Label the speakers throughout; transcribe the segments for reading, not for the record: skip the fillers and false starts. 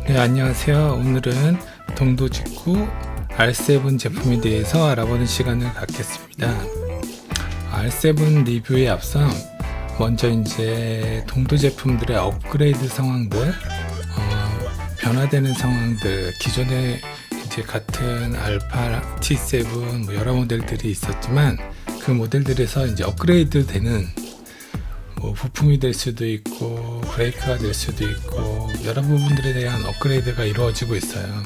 Speaker 1: 네, 안녕하세요. 오늘은 동도 직구 R7 제품에 대해서 알아보는 시간을 갖겠습니다. R7 리뷰에 앞서 먼저 이제 동도 제품들의 업그레이드 상황들, 변화되는 상황들, 기존에 이제 같은 알파 T7 뭐 여러 모델들이 있었지만 그 모델들에서 이제 업그레이드 되는 뭐 부품이 될 수도 있고 브레이크가 될 수도 있고 여러 부분들에 대한 업그레이드가 이루어지고 있어요.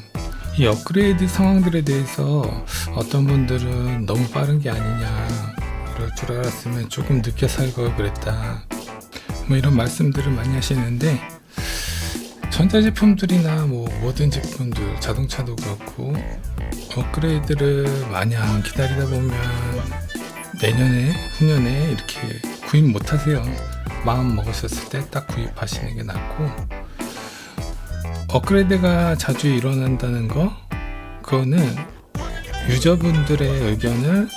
Speaker 1: 이 업그레이드 상황들에 대해서 어떤 분들은 너무 빠른 게 아니냐, 그럴 줄 알았으면 조금 늦게 살 걸 그랬다, 뭐 이런 말씀들을 많이 하시는데, 전자제품들이나 뭐 모든 제품들, 자동차도 그렇고 업그레이드를 마냥 기다리다 보면 내년에 후년에 이렇게 구입 못 하세요. 마음 먹으셨을 때 딱 구입하시는 게 낫고, 업그레이드가 자주 일어난다는 거, 그거는 유저분들의 의견을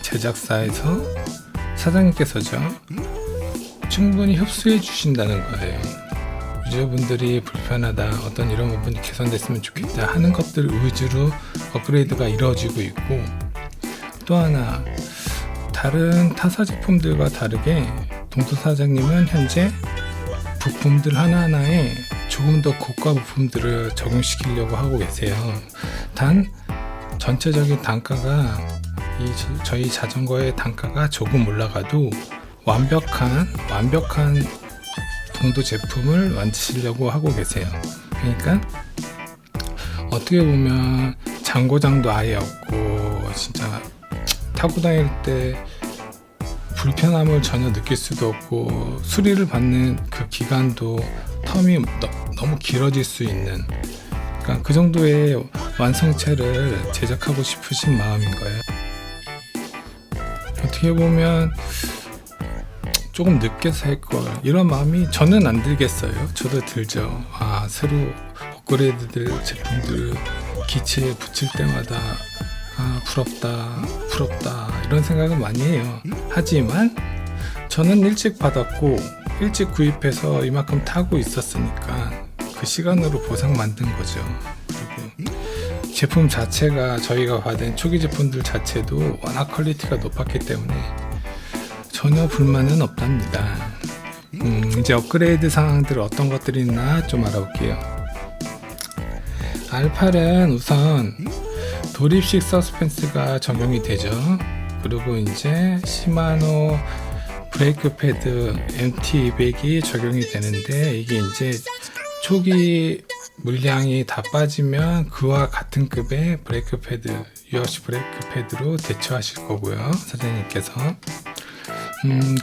Speaker 1: 제작사에서 사장님께서죠, 충분히 흡수해 주신다는 거예요. 유저분들이 불편하다, 어떤 이런 부분이 개선됐으면 좋겠다 하는 것들 위주로 업그레이드가 이루어지고 있고, 또 하나 다른 타사 제품들과 다르게 동도 사장님은 현재 부품들 하나하나에 조금 더 고가 부품들을 적용시키려고 하고 계세요. 단 전체적인 단가가 저희 자전거의 단가가 조금 올라가도 완벽한 동도 제품을 만드시려고 하고 계세요. 그러니까 어떻게 보면 장고장도 아예 없고, 진짜 타고 다닐 때 불편함을 전혀 느낄 수도 없고, 수리를 받는 그 기간도 텀이 너무 길어질 수 있는, 그러니까 그 정도의 완성체를 제작하고 싶으신 마음인 거예요. 어떻게 보면 조금 늦게 살걸, 이런 마음이 저는 안 들겠어요. 저도 들죠. 새로 업그레이드될 제품들 기체에 붙일 때마다 부럽다 이런 생각을 많이 해요. 하지만 저는 일찍 받았고 일찍 구입해서 이만큼 타고 있었으니까 그 시간으로 보상 만든 거죠. 그리고 제품 자체가, 저희가 받은 초기 제품들 자체도 워낙 퀄리티가 높았기 때문에 전혀 불만은 없답니다. 이제 업그레이드 상황들 어떤 것들이 있나 좀 알아볼게요. R8은 우선 도립식 서스펜스가 적용이 되죠. 그리고 이제 시마노 브레이크 패드 MT200이 적용이 되는데, 이게 이제 초기 물량이 다 빠지면 그와 같은 급의 브레이크 패드, 유아시 브레이크 패드로 대처하실 거고요, 사장님께서.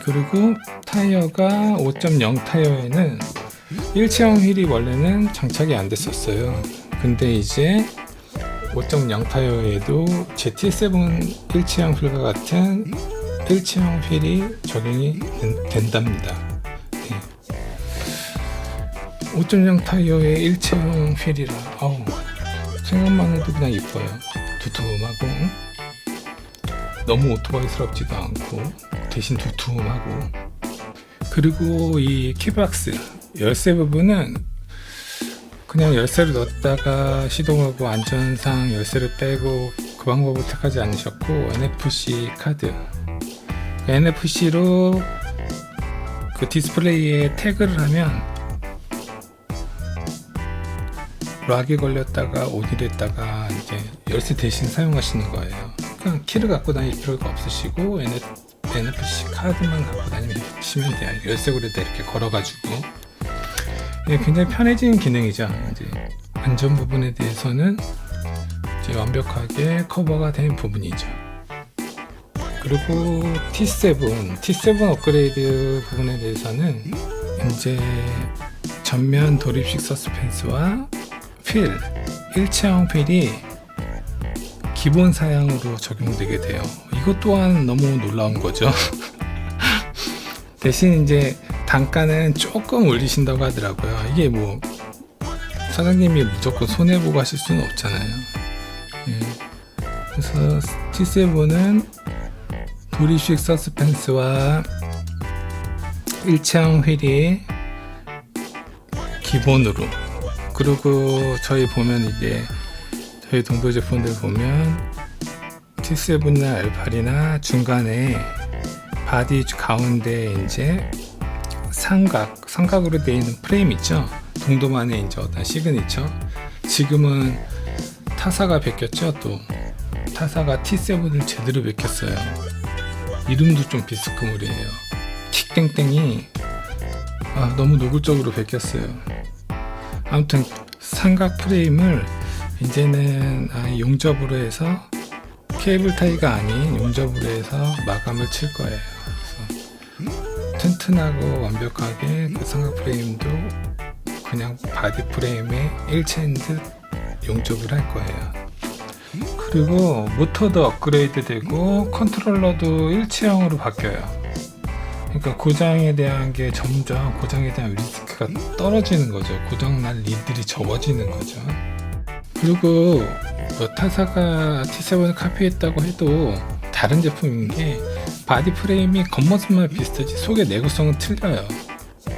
Speaker 1: 그리고 타이어가 5.0 타이어에는 일체형 휠이 원래는 장착이 안 됐었어요. 근데 이제 5.0 타이어에도 GT7 일체형 휠과 같은 일체형 휠이 적용이 된답니다. 네. 5.0 타이어의 일체형 휠이라, 생각만 해도 그냥 이뻐요. 두툼하고 너무 오토바이스럽지도 않고 대신 두툼하고, 그리고 이 키박스 열쇠 부분은 그냥 열쇠를 넣었다가 시동하고 안전상 열쇠를 빼고 그 방법을 택하지 않으셨고, NFC 카드, NFC로 그 디스플레이에 태그를 하면 락이 걸렸다가 오일했다가 이제 열쇠 대신 사용하시는 거예요. 그냥 키를 갖고 다닐 필요가 없으시고 NFC 카드만 갖고 다니시면 돼요. 열쇠고리에다 이렇게 걸어가지고. 굉장히 편해진 기능이죠. 이제 안전 부분에 대해서는 이제 완벽하게 커버가 된 부분이죠. 그리고 T7 업그레이드 부분에 대해서는 이제 전면 도립식 서스펜스와 휠, 일체형 휠이 기본 사양으로 적용되게 돼요. 이것 또한 너무 놀라운 거죠. 대신 이제 단가는 조금 올리신다고 하더라고요. 이게 뭐 사장님이 무조건 손해보고 하실 수는 없잖아요. 예. 그래서 T7은 도리식 서스펜스와 일체형 휠이 기본으로, 그리고 저희 보면 이제 저희 동도 제품들 보면 T7이나 R8이나 중간에 바디 가운데 이제 삼각으로 되어 있는 프레임 있죠. 동도만의 이제 어떤 시그니처. 지금은 타사가 베꼈죠. 또 타사가 T7을 제대로 베꼈어요. 이름도 좀 비스크물이에요. 틱땡땡이 너무 노골적으로 베꼈어요. 아무튼 삼각 프레임을 이제는 용접으로 해서 케이블 타이가 아닌 용접으로 해서 마감을 칠 거예요. 그래서 튼튼하고 완벽하게 그 삼각 프레임도 그냥 바디 프레임에 일체인 듯 용접을 할 거예요. 그리고 모터도 업그레이드 되고 컨트롤러도 일체형으로 바뀌어요. 그러니까 고장에 대한 게 점점 고장에 대한 리스크가 떨어지는 거죠. 고장날 일들이 적어지는 거죠. 그리고 타사가 T7을 카피했다고 해도 다른 제품인 게 바디 프레임이 겉모습만 비슷하지 속의 내구성은 틀려요.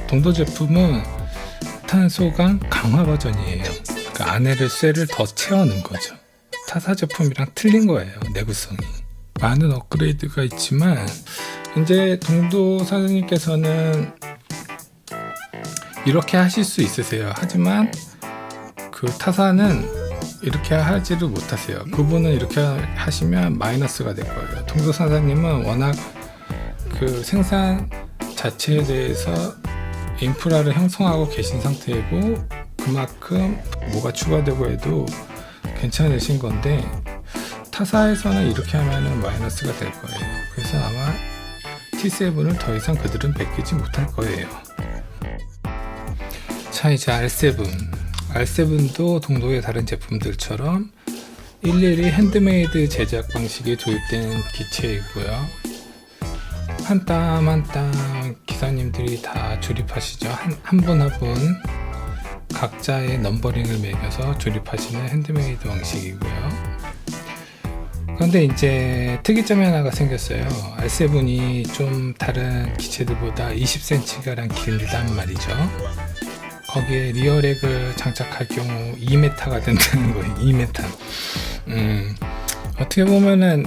Speaker 1: 동도 제품은 탄소강 강화 버전이에요. 그러니까 안에를 쇠를 더 채워넣은 거죠. 타사 제품이랑 틀린 거예요. 내구성이. 많은 업그레이드가 있지만 이제 동도 사장님께서는 이렇게 하실 수 있으세요. 하지만 그 타사는 이렇게 하지를 못하세요. 그분은 이렇게 하시면 마이너스가 될 거예요. 동도 사장님은 워낙 그 생산 자체에 대해서 인프라를 형성하고 계신 상태이고 그만큼 뭐가 추가되고 해도 괜찮으신 건데 타사에서는 이렇게 하면 마이너스가 될 거예요. 그래서 아마 T7을 더 이상 그들은 베끼지 못할 거예요. 자, 이제 R7도 동도의 다른 제품들처럼 일일이 핸드메이드 제작 방식이 도입된 기체이고요. 한 땀 한 땀 기사님들이 다 조립하시죠. 한 분 한 분 각자의 넘버링을 매겨서 조립하시는 핸드메이드 방식이고요. 그런데 이제 특이점이 하나가 생겼어요. R7이 좀 다른 기체들보다 20cm가량 길다는 말이죠. 거기에 리어렉을 장착할 경우 2m가 된다는 거예요. 2m. 어떻게 보면은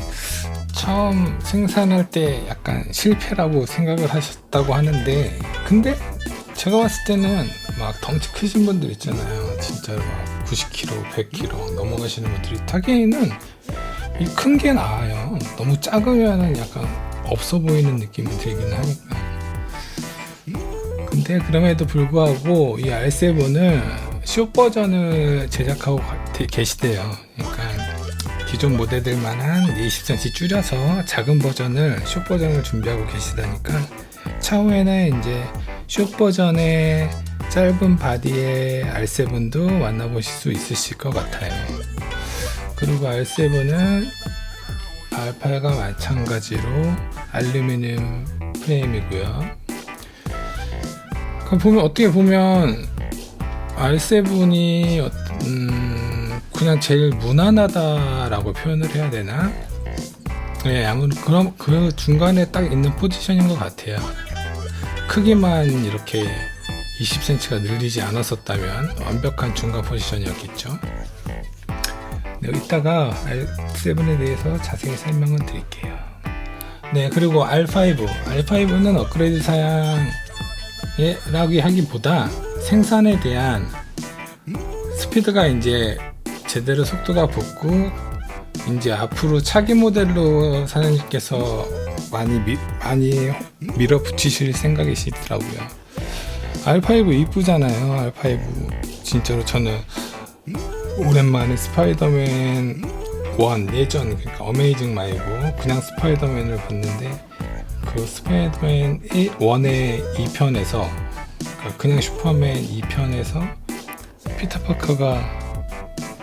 Speaker 1: 처음 생산할 때 약간 실패라고 생각을 하셨다고 하는데, 근데 제가 봤을 때는 막 덩치 크신 분들 있잖아요. 진짜로 막 90kg, 100kg 넘어가시는 분들이 타기에는 이 큰 게 나아요. 너무 작으면은 약간 없어 보이는 느낌이 들긴 하니까. 근데 그럼에도 불구하고 이 R7을 숏 버전을 제작하고 계시대요. 그러니까 기존 모델들만한 20cm 줄여서 작은 버전을 숏 버전을 준비하고 계시다니까 차후에는 이제 숏 버전의 짧은 바디의 R7도 만나보실 수 있으실 것 같아요. 그리고 R7은 R8과 마찬가지로 알루미늄 프레임이고요. 어떻게 보면 R7이 그냥 제일 무난하다라고 표현을 해야 되나? 네, 아무튼 그럼 그 중간에 딱 있는 포지션인 것 같아요. 크기만 이렇게 20cm가 늘리지 않았었다면 완벽한 중간 포지션이었겠죠. 네, 이따가 R7에 대해서 자세히 설명을 드릴게요. 네, 그리고 R5는 업그레이드 사양이라고 하기보다 생산에 대한 스피드가 이제 제대로 속도가 붙고 이제 앞으로 차기 모델로 사장님께서 많이 밀어붙이실 생각이시더라고요. R5 이쁘잖아요. R5 진짜로 저는 오랜만에 스파이더맨 1 예전, 그러니까 어메이징 말고 그냥 스파이더맨을 봤는데 그 스파이더맨 1의 2편에서 그냥 슈퍼맨 2편에서 피터 파커가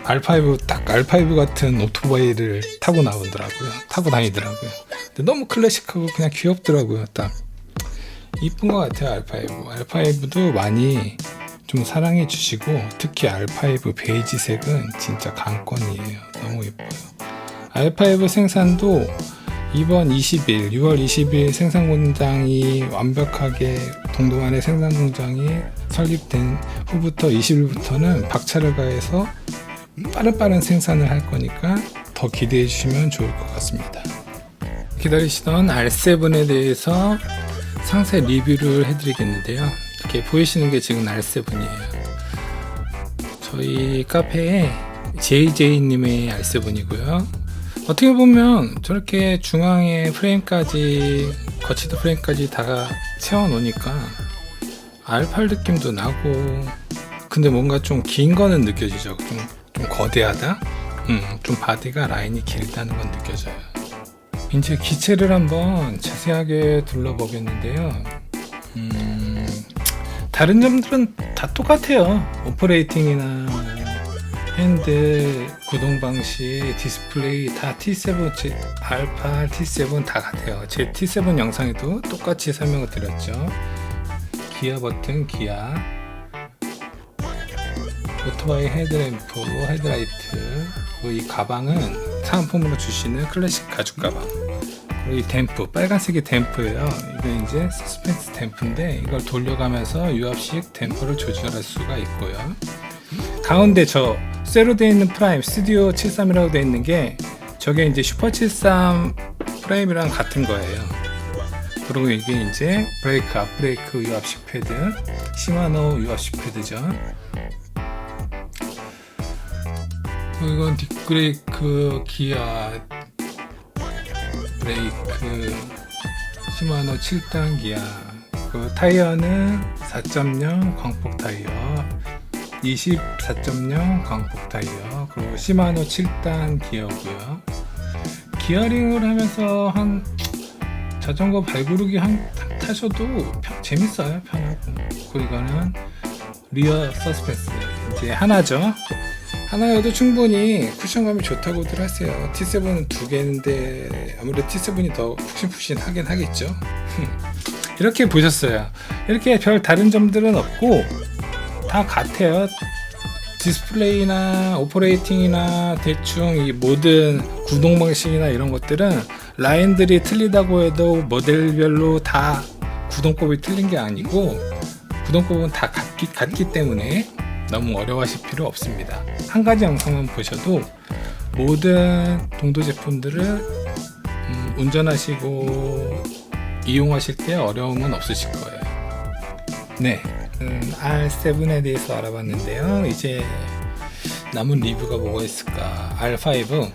Speaker 1: R5 딱 R5 같은 오토바이를 타고 다니더라고요. 근데 너무 클래식하고 그냥 귀엽더라고요. 딱 이쁜 것 같아요. R5. R5도 많이 좀 사랑해 주시고, 특히 R5 베이지색은 진짜 강권이에요. 너무 예뻐요. R5 생산도 이번 6월 20일 생산 공장이 완벽하게 동동안의 생산 공장이 설립된 후부터 20일부터는 박차를 가해서 빠른 생산을 할 거니까 더 기대해 주시면 좋을 것 같습니다. 기다리시던 R7에 대해서 상세 리뷰를 해드리겠는데요. 이렇게 보이시는 게 지금 R7이에요. 저희 카페에 JJ님의 R7이고요. 어떻게 보면 저렇게 중앙에 프레임까지, 거치대 프레임까지 다 채워 놓으니까 R8 느낌도 나고, 근데 뭔가 좀 긴 거는 느껴지죠. 좀 거대하다? 좀 바디가 라인이 길다는 건 느껴져요. 이제 기체를 한번 자세하게 둘러보겠는데요. 다른 점들은 다 똑같아요. 오퍼레이팅이나 핸들, 구동 방식, 디스플레이 다 T7, R8, T7 다 같아요. 제 T7 영상에도 똑같이 설명을 드렸죠. 기아 버튼, 기아, 오토바이 헤드램프, 헤드라이트, 그리고 이 가방은 사은품으로 주시는 클래식 가죽 가방. 그리고 이 댐프, 빨간색이 댐프예요. 이거 이제 서스펜스 댐프인데 이걸 돌려가면서 유압식 댐프를 조절할 수가 있고요. 가운데 저 쇠로 되어 있는 프라임, 스튜디오 73이라고 되어 있는 게 저게 이제 슈퍼 73 프레임이랑 같은 거예요. 그리고 이게 이제 브레이크, 앞브레이크 유압식 패드, 시마노 유압식 패드죠. 이건 뒷브레이크, 기아 브레이크, 시마노 7단 기아. 그 타이어는 4.0 광폭 타이어, 24.0 광폭 타이어, 그리고 시마노 7단 기어고요. 기어링을 하면서 한 자전거 발구르기 타셔도 재밌어요. 편하고. 그리고 이거는 리어 서스펜스, 이제 하나죠. 하나여도 충분히 쿠션감이 좋다고들 하세요. T7은 두 개인데 아무래도 T7이 더 푹신푹신하긴 하겠죠. 이렇게 보셨어요. 이렇게 별 다른 점들은 없고 다 같아요. 디스플레이나 오퍼레이팅이나 대충 이 모든 구동 방식이나 이런 것들은 라인들이 틀리다고 해도 모델별로 다 구동법이 틀린 게 아니고 구동법은 다 같기 때문에 너무 어려워하실 필요 없습니다. 한 가지 영상만 보셔도 모든 동도 제품들을 운전하시고 이용하실 때 어려움은 없으실 거예요. 네, R7에 대해서 알아봤는데요. 이제 남은 리뷰가 뭐가 있을까? R5랑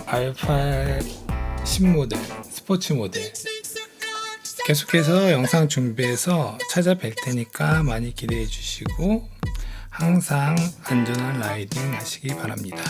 Speaker 1: R8 신모델, 스포츠 모델 계속해서 영상 준비해서 찾아뵐 테니까 많이 기대해 주시고 항상 안전한 라이딩 하시기 바랍니다.